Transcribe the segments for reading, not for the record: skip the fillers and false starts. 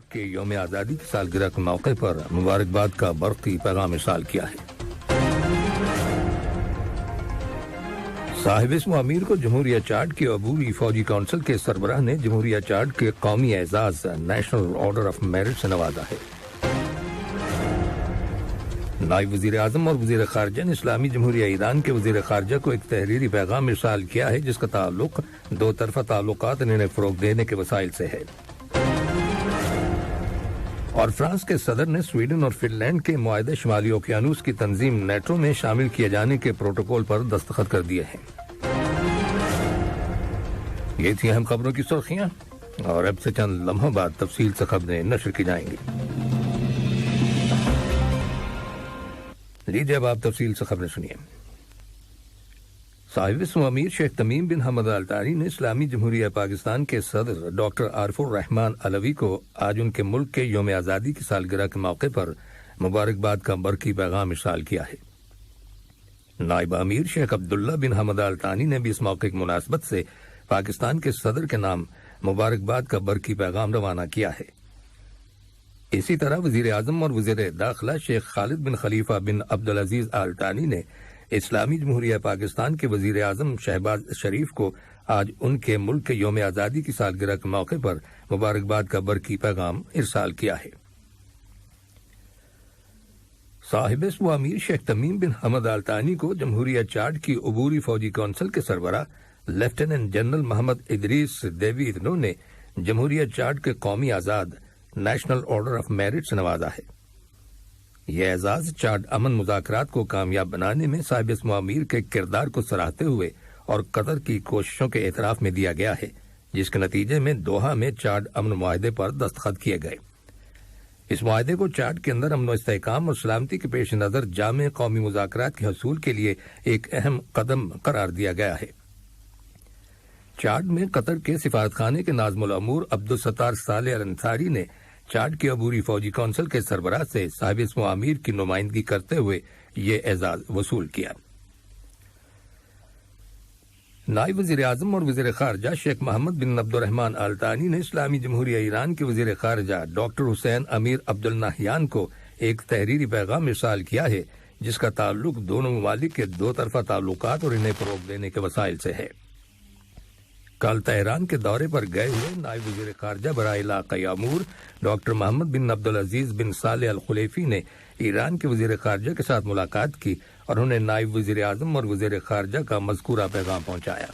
کے یوم آزادی کی سالگرہ کے موقع پر مبارکباد کا برقی پیغام ارسال کیا ہے۔ صاحب اسم امیر کو جمہوریہ چارٹ کے عبوری فوجی کونسل کے سربراہ نے جمہوریہ چارٹ کے قومی اعزاز نیشنل آرڈر آف میرٹ سے نوازا ہے۔ نائب وزیر اعظم اور وزیر خارجہ نے اسلامی جمہوریہ ایران کے وزیر خارجہ کو ایک تحریری پیغام ارسال کیا ہے جس کا تعلق دو طرفہ تعلقات انہیں فروغ دینے کے وسائل سے ہے۔ اور فرانس کے صدر نے سویڈن اور فن لینڈ کے معاہدہ شمالی اوقیانوس کی تنظیم نیٹو میں شامل کیے جانے کے پروٹوکول پر دستخط کر دیے ہیں۔ یہ تھی اہم خبروں کی سرخیاں، اور اب سے چند لمحوں بعد تفصیل سے خبریں نشر کی جائیں گی۔ لیجیے اب آپ تفصیل سے خبریں سنیے۔ صاحب اسم امیر شیخ تمیم بن حمد آل ثانی نے اسلامی جمہوریہ پاکستان کے صدر ڈاکٹر عارف الرحمان علوی کو آج ان کے ملک کے یوم آزادی کی سالگرہ کے موقع پر مبارکباد کا برقی پیغام ارسال کیا ہے۔ نائب امیر شیخ عبداللہ بن حمد آل ثانی نے بھی اس موقع کی مناسبت سے پاکستان کے صدر کے نام مبارکباد کا برقی پیغام روانہ کیا ہے۔ اسی طرح وزیر اعظم اور وزیر داخلہ شیخ خالد بن خلیفہ بن عبدالعزیز آل ثانی نے اسلامی جمہوریہ پاکستان کے وزیر اعظم شہباز شریف کو آج ان کے ملک کے یوم آزادی کی سالگرہ کے موقع پر مبارکباد کا برقی پیغام ارسال کیا ہے۔ صاحب اسم امیر شیخ تمیم بن حمد آل ثانی کو جمہوریہ چارٹ کی عبوری فوجی کونسل کے سربراہ لیفٹیننٹ جنرل محمد ادریس دیوی ادنو نے جمہوریہ چارٹ کے قومی آزاد نیشنل آرڈر آف میرٹ سے نوازا ہے۔ یہ اعزاز چارٹ امن مذاکرات کو کامیاب بنانے میں صاحب اسم امیر کے کردار کو سراہتے ہوئے اور قطر کی کوششوں کے اعتراف میں دیا گیا ہے، جس کے نتیجے میں دوحہ میں چارٹ امن معاہدے پر دستخط کیے گئے۔ اس معاہدے کو چارٹ کے اندر امن و استحکام اور سلامتی کے پیش نظر جامع قومی مذاکرات کے حصول کے لیے ایک اہم قدم قرار دیا گیا ہے۔ چارٹ میں قطر کے سفارت خانے کے ناظم الامور عبدالستار صالح الانصاری نے چارٹ کی عبوری فوجی کونسل کے سربراہ سے صاحب اسم امیر کی نمائندگی کرتے ہوئے یہ اعزاز وصول کیا۔ نائب وزیر اعظم اور وزیر خارجہ شیخ محمد بن عبد الرحمان آل ثانی نے اسلامی جمہوریہ ایران کے وزیر خارجہ ڈاکٹر حسین امیر عبد النہیان کو ایک تحریری پیغام ارسال کیا ہے جس کا تعلق دونوں ممالک کے دو طرفہ تعلقات اور انہیں فروغ دینے کے وسائل سے ہے۔ کل تہران کے دورے پر گئے ہوئے نائب وزیر خارجہ برائے علاقائی امور ڈاکٹر محمد بن عبدالعزیز بن صالح الخلیفی نے ایران کے وزیر خارجہ کے ساتھ ملاقات کی اور انہیں نائب وزیر اعظم اور وزیر خارجہ کا مذکورہ پیغام پہنچایا۔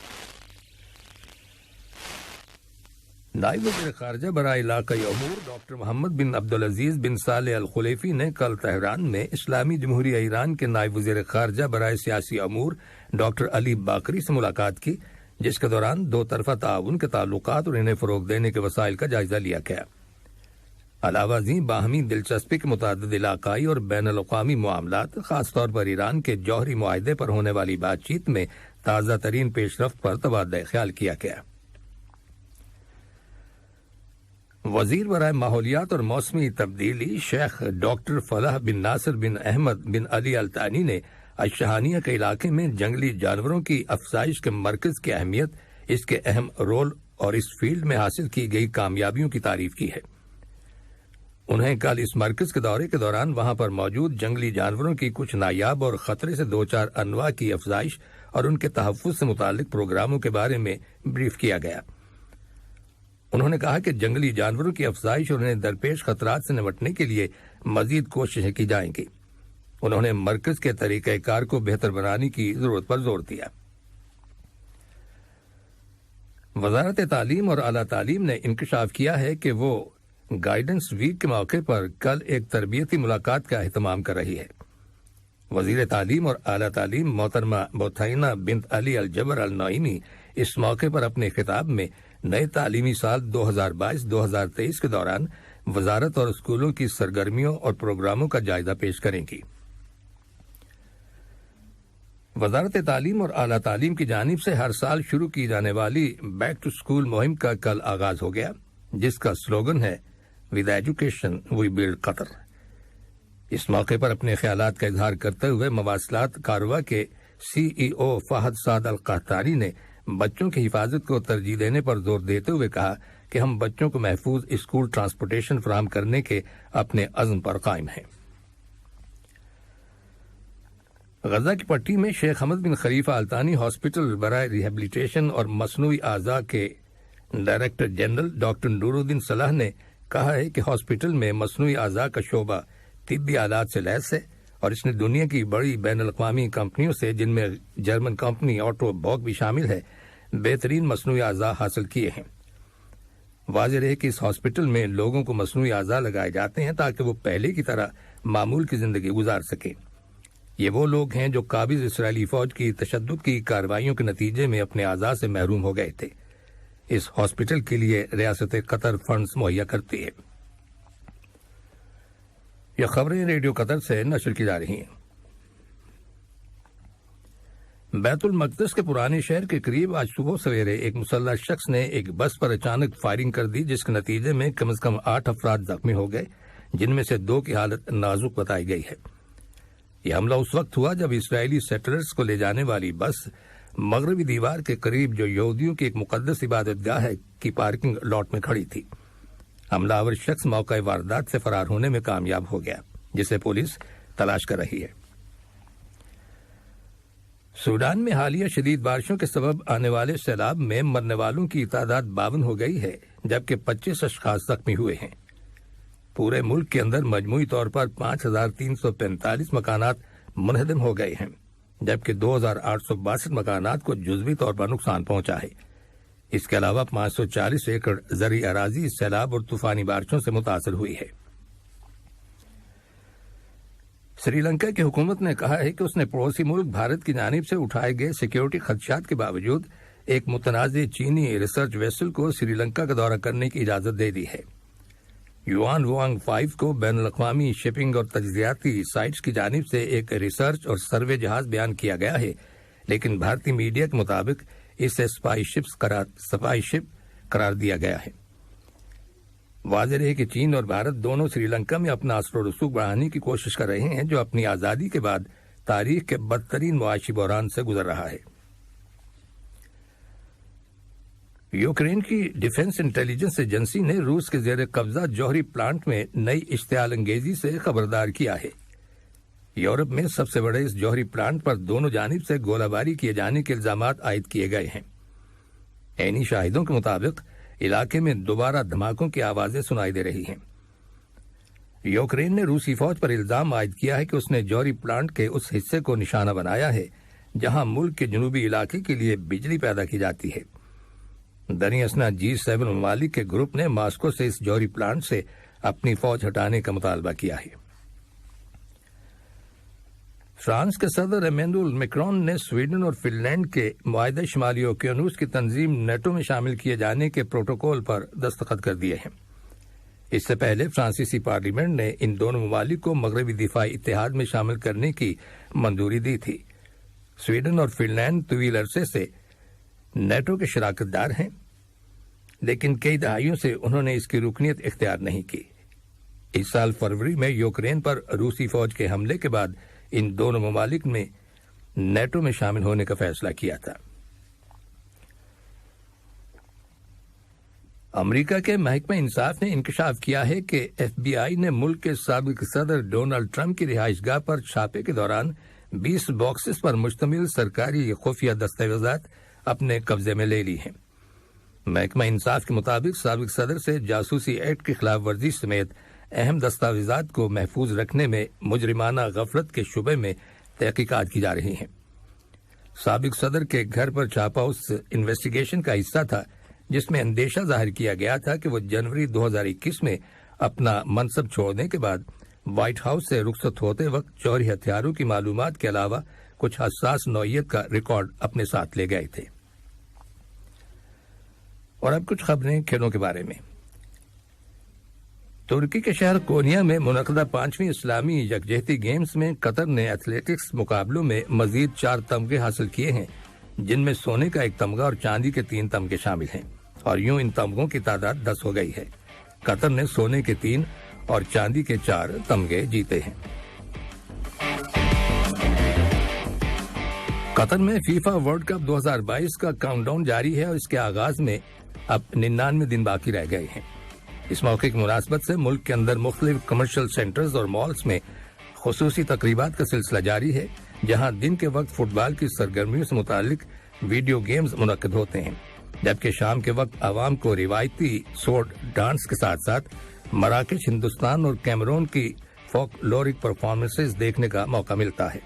نائب وزیر خارجہ برائے علاقائی امور ڈاکٹر محمد بن عبدالعزیز بن صالح الخلیفی نے کل تہران میں اسلامی جمہوریہ ایران کے نائب وزیر خارجہ برائے سیاسی امور ڈاکٹر علی باقری سے ملاقات کی، جس کے دوران دو طرفہ تعاون کے تعلقات اور انہیں فروغ دینے کے وسائل کا جائزہ لیا گیا۔ علاوہ ازیں باہمی دلچسپی کے متعدد علاقائی اور بین الاقوامی معاملات، خاص طور پر ایران کے جوہری معاہدے پر ہونے والی بات چیت میں تازہ ترین پیش رفت پر تبادلہ خیال کیا گیا۔ وزیر برائے ماحولیات اور موسمی تبدیلی شیخ ڈاکٹر فلاح بن ناصر بن احمد بن علی آل ثانی نے الشہانیہ کے علاقے میں جنگلی جانوروں کی افزائش کے مرکز کی اہمیت، اس کے اہم رول اور اس فیلڈ میں حاصل کی گئی کامیابیوں کی تعریف کی ہے۔ انہیں کل اس مرکز کے دورے کے دوران وہاں پر موجود جنگلی جانوروں کی کچھ نایاب اور خطرے سے دو چار انواع کی افزائش اور ان کے تحفظ سے متعلق پروگراموں کے بارے میں بریف کیا گیا۔ انہوں نے کہا کہ جنگلی جانوروں کی افزائش اور انہیں درپیش خطرات سے نمٹنے کے لیے مزید کوششیں کی جائیں گی۔ انہوں نے مرکز کے طریقہ کار کو بہتر بنانے کی ضرورت پر زور دیا۔ وزارت تعلیم اور اعلیٰ تعلیم نے انکشاف کیا ہے کہ وہ گائیڈنس ویک کے موقع پر کل ایک تربیتی ملاقات کا اہتمام کر رہی ہے۔ وزیر تعلیم اور اعلیٰ تعلیم محترمہ بطحینہ بنت علی الجبر النعیمی اس موقع پر اپنے خطاب میں نئے تعلیمی سال 2022-2023 کے دوران وزارت اور اسکولوں کی سرگرمیوں اور پروگراموں کا جائزہ پیش کریں گی۔ وزارت تعلیم اور اعلیٰ تعلیم کی جانب سے ہر سال شروع کی جانے والی بیک ٹو اسکول مہم کا کل آغاز ہو گیا، جس کا سلوگن ہے ود ایجوکیشن وی بلڈ قطر۔ اس موقع پر اپنے خیالات کا اظہار کرتے ہوئے مواصلات کارواں کے سی ای او فہد سعد القحطانی نے بچوں کی حفاظت کو ترجیح دینے پر زور دیتے ہوئے کہا کہ ہم بچوں کو محفوظ اسکول ٹرانسپورٹیشن فراہم کرنے کے اپنے عزم پر قائم ہیں۔ غزہ کی پٹی میں شیخ حمد بن خلیفہ آل ثانی ہاسپٹل برائے ریہیبلیٹیشن اور مصنوعی اعضاء کے ڈائریکٹر جنرل ڈاکٹر نور الدین صلاح نے کہا ہے کہ ہاسپٹل میں مصنوعی اعضاء کا شعبہ طبی آلات سے لیس ہے اور اس نے دنیا کی بڑی بین الاقوامی کمپنیوں سے، جن میں جرمن کمپنی آٹو باک بھی شامل ہے، بہترین مصنوعی اعضاء حاصل کیے ہیں۔ واضح رہے کہ اس ہاسپٹل میں لوگوں کو مصنوعی اعضاء لگائے جاتے ہیں تاکہ وہ پہلے کی طرح معمول کی زندگی گزار سکیں۔ یہ وہ لوگ ہیں جو قابض اسرائیلی فوج کی تشدد کی کارروائیوں کے نتیجے میں اپنے اعضاء سے محروم ہو گئے تھے۔ اس ہاسپٹل کے لیے ریاست قطر فنڈز مہیا کرتی ہے۔ یہ خبریں ریڈیو قطر سے نشر کی جا رہی ہیں۔ بیت المقدس کے پرانے شہر کے قریب آج صبح سویرے ایک مسلح شخص نے ایک بس پر اچانک فائرنگ کر دی، جس کے نتیجے میں کم از کم 8 افراد زخمی ہو گئے، جن میں سے 2 کی حالت نازک بتائی گئی ہے۔ یہ حملہ اس وقت ہوا جب اسرائیلی سیٹلرز کو لے جانے والی بس مغربی دیوار کے قریب، جو یہودیوں کی ایک مقدس عبادت گاہ ہے، کی پارکنگ لاٹ میں کھڑی تھی۔ حملہ آور شخص موقع واردات سے فرار ہونے میں کامیاب ہو گیا، جسے پولیس تلاش کر رہی ہے۔ سوڈان میں حالیہ شدید بارشوں کے سبب آنے والے سیلاب میں مرنے والوں کی تعداد 52 ہو گئی ہے، جبکہ 25 اشخاص زخمی ہوئے ہیں۔ پورے ملک کے اندر مجموعی طور پر 5345 مکانات منہدم ہو گئے ہیں، جبکہ 2862 مکانات کو جزوی طور پر نقصان پہنچا ہے۔ اس کے علاوہ 540 ایکڑ زرعی اراضی اس سیلاب اور طوفانی بارشوں سے متاثر ہوئی ہے۔ سری لنکا کی حکومت نے کہا ہے کہ اس نے پڑوسی ملک بھارت کی جانب سے اٹھائے گئے سیکیورٹی خدشات کے باوجود ایک متنازع چینی ریسرچ ویسل کو سری لنکا کا دورہ کرنے کی اجازت دے دی ہے۔ یوان وانگ 5 کو بین الاقوامی شپنگ اور تجزیاتی سائٹس کی جانب سے ایک ریسرچ اور سروے جہاز بیان کیا گیا ہے، لیکن بھارتی میڈیا کے مطابق اسے سپائی شپ قرار دیا گیا ہے۔ واضح ہے کہ چین اور بھارت دونوں سری لنکا میں اپنا اثر و رسوخ بڑھانے کی کوشش کر رہے ہیں، جو اپنی آزادی کے بعد تاریخ کے بدترین معاشی بحران سے گزر رہا ہے۔ یوکرین کی ڈیفنس انٹیلیجنس ایجنسی نے روس کے زیر قبضہ جوہری پلانٹ میں نئی اشتعال انگیزی سے خبردار کیا ہے۔ یورپ میں سب سے بڑے اس جوہری پلانٹ پر دونوں جانب سے گولہ باری کیے جانے کے الزامات عائد کیے گئے ہیں۔ عینی شاہدوں کے مطابق علاقے میں دوبارہ دھماکوں کی آوازیں سنائی دے رہی ہیں۔ یوکرین نے روسی فوج پر الزام عائد کیا ہے کہ اس نے جوہری پلانٹ کے اس حصے کو نشانہ بنایا ہے جہاں ملک کے جنوبی علاقے کے لیے بجلی پیدا کی جاتی ہے۔ دریں اثنا G7 ممالک کے گروپ نے ماسکو سے اس جوہری پلانٹ سے اپنی فوج ہٹانے کا مطالبہ کیا ہے۔ فرانس کے صدر ایمینوئل میکرون نے سویڈن اور فن لینڈ کے معاہدہ شمالی اوقیانوس کی تنظیم نیٹو میں شامل کیے جانے کے پروٹوکول پر دستخط کر دیے ہیں۔ اس سے پہلے فرانسیسی پارلیمنٹ نے ان دونوں ممالک کو مغربی دفاعی اتحاد میں شامل کرنے کی منظوری دی تھی۔ سویڈن اور فن لینڈ طویل عرصے سے نیٹو کے شراکت دار ہیں، لیکن کئی دہائیوں سے انہوں نے اس کی رکنیت اختیار نہیں کی۔ اس سال فروری میں یوکرین پر روسی فوج کے حملے کے بعد ان دونوں ممالک نے نیٹو میں شامل ہونے کا فیصلہ کیا تھا۔ امریکہ کے محکمہ انصاف نے انکشاف کیا ہے کہ FBI نے ملک کے سابق صدر ڈونلڈ ٹرمپ کی رہائش گاہ پر چھاپے کے دوران 20 باکسز پر مشتمل سرکاری خفیہ دستاویزات اپنے قبضے میں لے لی ہیں۔ محکمہ انصاف کے مطابق سابق صدر سے جاسوسی ایکٹ کی خلاف ورزی سمیت اہم دستاویزات کو محفوظ رکھنے میں مجرمانہ غفلت کے شبے میں تحقیقات کی جا رہی ہیں۔ سابق صدر کے گھر پر چھاپا اس انویسٹیگیشن کا حصہ تھا جس میں اندیشہ ظاہر کیا گیا تھا کہ وہ جنوری 2021 میں اپنا منصب چھوڑنے کے بعد وائٹ ہاؤس سے رخصت ہوتے وقت جوہری ہتھیاروں کی معلومات کے علاوہ کچھ حساس نوعیت کا ریکارڈ اپنے ساتھ لے گئے تھے۔ اور اب کچھ خبریں کھیلوں کے بارے میں۔ ترکی کے شہر کونیا میں منعقدہ 5ویں اسلامی یکجہتی گیمز میں قطر نے ایتھلیٹکس مقابلوں میں مزید 4 تمغے حاصل کیے ہیں، جن میں سونے کا 1 تمغہ اور چاندی کے 3 تمغے شامل ہیں، اور یوں ان تمغوں کی تعداد 10 ہو گئی ہے۔ قطر نے سونے کے 3 اور چاندی کے 4 تمغے جیتے ہیں۔ قطر میں فیفا ورلڈ کپ 2022 کا کاؤنٹ ڈاؤن جاری ہے اور اس کے آغاز میں اب 99 دن باقی رہ گئے ہیں۔ اس موقع کی مناسبت سے ملک کے اندر مختلف کمرشل سینٹرز اور مالز میں خصوصی تقریبات کا سلسلہ جاری ہے، جہاں دن کے وقت فٹ بال کی سرگرمیوں سے متعلق ویڈیو گیمز منعقد ہوتے ہیں، جبکہ شام کے وقت عوام کو روایتی سوٹ ڈانس کے ساتھ ساتھ مراکش، ہندوستان اور کیمرون کی فوک لورک پرفارمنسز دیکھنے کا موقع ملتا ہے۔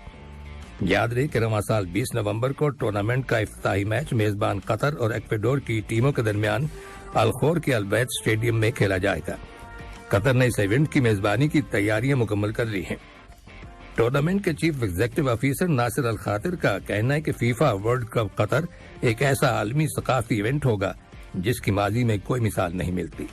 یاد رہے کہ رواں سال 20 نومبر کو ٹورنامنٹ کا افتتاحی میچ میزبان قطر اور ایکویڈور کی ٹیموں کے درمیان الخور کے البیت اسٹیڈیم میں کھیلا جائے گا۔ قطر نے اس ایونٹ کی میزبانی کی تیاریاں مکمل کر لی ہیں۔ ٹورنامنٹ کے چیف ایگزیکٹو آفیسر ناصر الخاطر کا کہنا ہے کہ فیفا ورلڈ کپ قطر ایک ایسا عالمی ثقافتی ایونٹ ہوگا جس کی ماضی میں کوئی مثال نہیں ملتی۔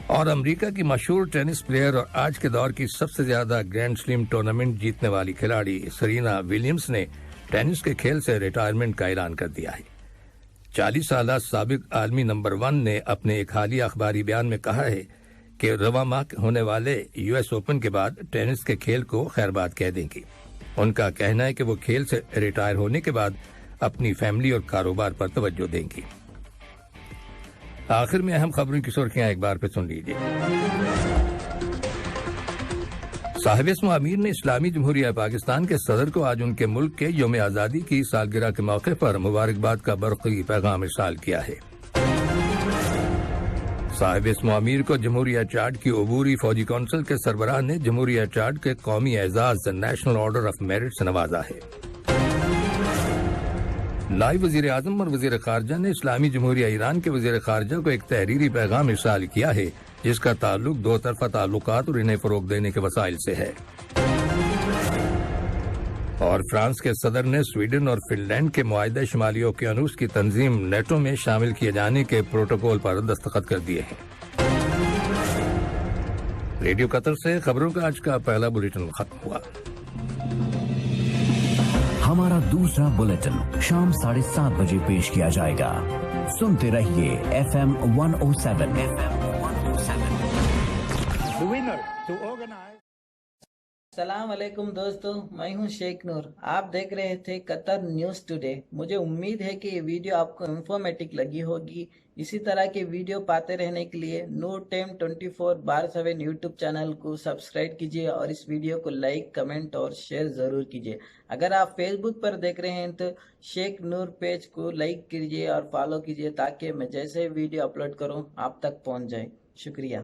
اور امریکہ کی مشہور ٹینس پلیئر اور آج کے دور کی سب سے زیادہ گرینڈ سلیم ٹورنامنٹ جیتنے والی کھلاڑی سرینا ولیمز نے ٹینس کے کھیل سے ریٹائرمنٹ کا اعلان کر دیا ہے۔ 40 سالہ سابق عالمی نمبر 1 نے اپنے ایک حالیہ اخباری بیان میں کہا ہے کہ رواں ماہ ہونے والے یو ایس اوپن کے بعد ٹینس کے کھیل کو خیر باد کہہ دیں گی۔ ان کا کہنا ہے کہ وہ کھیل سے ریٹائر ہونے کے بعد اپنی فیملی اور کاروبار پر توجہ دیں گی۔ آخر میں اہم خبروں کی سرخیاں ایک بار پھر سن لیجیے۔ صاحب اسم امیر نے اسلامی جمہوریہ پاکستان کے صدر کو آج ان کے ملک کے یوم آزادی کی سالگرہ کے موقع پر مبارکباد کا برقی پیغام ارسال کیا ہے۔ صاحب اسم امیر کو جمہوریہ چارٹ کی عبوری فوجی کونسل کے سربراہ نے جمہوریہ چارٹ کے قومی اعزاز نیشنل آرڈر آف میرٹ سے نوازا ہے۔ نائب وزیر اعظم اور وزیر خارجہ نے اسلامی جمہوریہ ایران کے وزیر خارجہ کو ایک تحریری پیغام ارسال کیا ہے جس کا تعلق دو طرفہ تعلقات اور انہیں فروغ دینے کے وسائل سے ہے۔ اور فرانس کے صدر نے سویڈن اور فن لینڈ کے معاہدہ شمالی اوقیانوس کی تنظیم نیٹو میں شامل کیے جانے کے پروٹوکول پر دستخط کر دیے ہیں۔ ریڈیو قطر سے خبروں کا آج کا پہلا بلیٹن ختم ہوا۔ ہمارا دوسرا بلیٹن شام 7:30 بجے پیش کیا جائے گا۔ سنتے رہیے FM 107۔ السلام علیکم دوستو، میں ہوں شیخ نور۔ آپ دیکھ رہے تھے قطر نیوز ٹوڈے۔ مجھے امید ہے کہ یہ ویڈیو آپ کو انفارمیٹک لگی ہوگی۔ اسی طرح کے ویڈیو پاتے رہنے کے لیے نور ٹائم 24/7 یوٹیوب چینل کو سبسکرائب کیجیے اور اس ویڈیو کو لائک، کمنٹ اور شیئر ضرور کیجیے۔ اگر آپ فیس بک پر دیکھ رہے ہیں تو شیخ نور پیج کو لائک کیجیے اور فالو کیجیے تاکہ میں جیسے ویڈیو اپلوڈ کروں آپ تک پہنچ جائے۔ شکریہ۔